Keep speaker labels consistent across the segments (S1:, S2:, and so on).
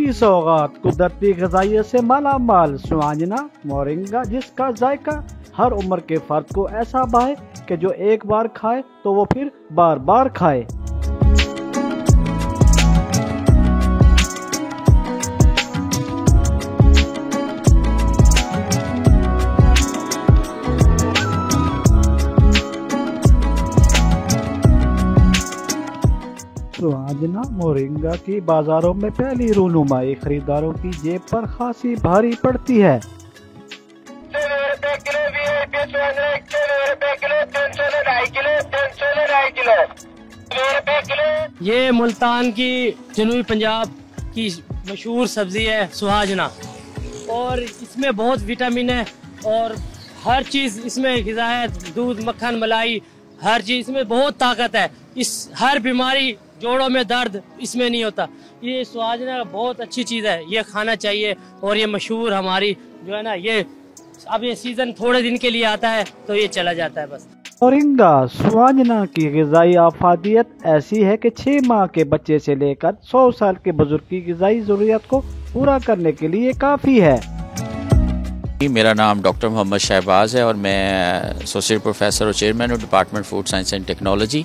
S1: की सौगात कुदरती ग़िज़ाइयत से माला माल सुहाजना मोरिंगा, जिसका जायका हर उम्र के फर्द को ऐसा भाए कि जो एक बार खाए तो वो फिर बार बार खाए। सुहाजना मोरिंगा की बाजारों में पहली रूनुमाई खरीदारों की जेब पर खासी भारी पड़ती है।
S2: ये मुल्तान की जनूबी पंजाब की मशहूर सब्जी है सुहाजना, और इसमें बहुत विटामिन है और हर चीज़ इसमें ग़िज़ा है, दूध मक्खन मलाई हर चीज़ इसमें बहुत ताकत है। इस हर बीमारी जोड़ों में दर्द इसमें नहीं होता। ये सुहाजना बहुत अच्छी चीज़ है, ये खाना चाहिए। और ये मशहूर हमारी जो है ना, ये अब ये सीज़न थोड़े दिन के लिए आता है तो ये चला जाता है बस।
S1: मोरिंगा सुहाजना की ग़िज़ाई आफादियत ऐसी है कि 6 माह के बच्चे से लेकर 100 साल के बुजुर्ग की ग़िज़ाई ज़रूरियत को पूरा करने के लिए काफ़ी है।
S3: मेरा नाम डॉक्टर मोहम्मद शहबाज है और मैं एसोसिएट प्रोफेसर और चेयरमैन हूँ department food science and technology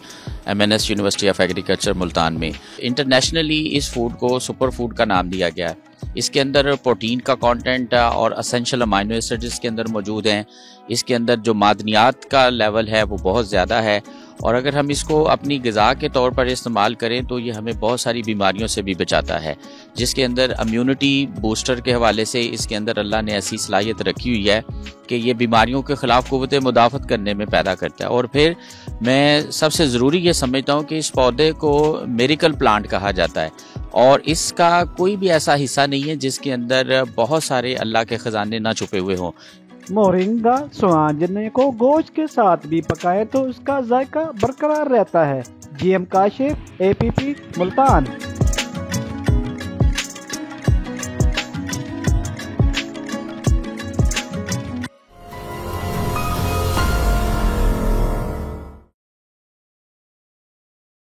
S3: MNS university of agriculture Multan में। इंटरनेशनली इस फूड को सुपर फूड का नाम दिया गया है। इसके अंदर प्रोटीन का कंटेंट और असेंशियल अमाइनो एसिड इसके अंदर मौजूद हैं। इसके अंदर जो मादनियात का लेवल है वो बहुत ज़्यादा है, और अगर हम इसको अपनी ग़िज़ा के तौर पर इस्तेमाल करें तो ये हमें बहुत सारी बीमारियों से भी बचाता है, जिसके अंदर इम्यूनिटी बूस्टर के हवाले से इसके अंदर अल्लाह ने ऐसी सलाहियत रखी हुई है कि ये बीमारियों के ख़िलाफ़ क़ुव्वत मुदाफ़त करने में पैदा करता है। और फिर मैं सबसे ज़रूरी ये समझता हूँ कि इस पौधे को मिरेकल प्लांट कहा जाता है, और इसका कोई भी ऐसा हिस्सा नहीं है जिसके अंदर बहुत सारे अल्लाह के ख़जाने ना छुपे हुए हों।
S1: मोरिंगा सुहाजने को गोश्त के साथ भी पकाए तो उसका जायका बरकरार रहता है। GM Kashif, APP Multan.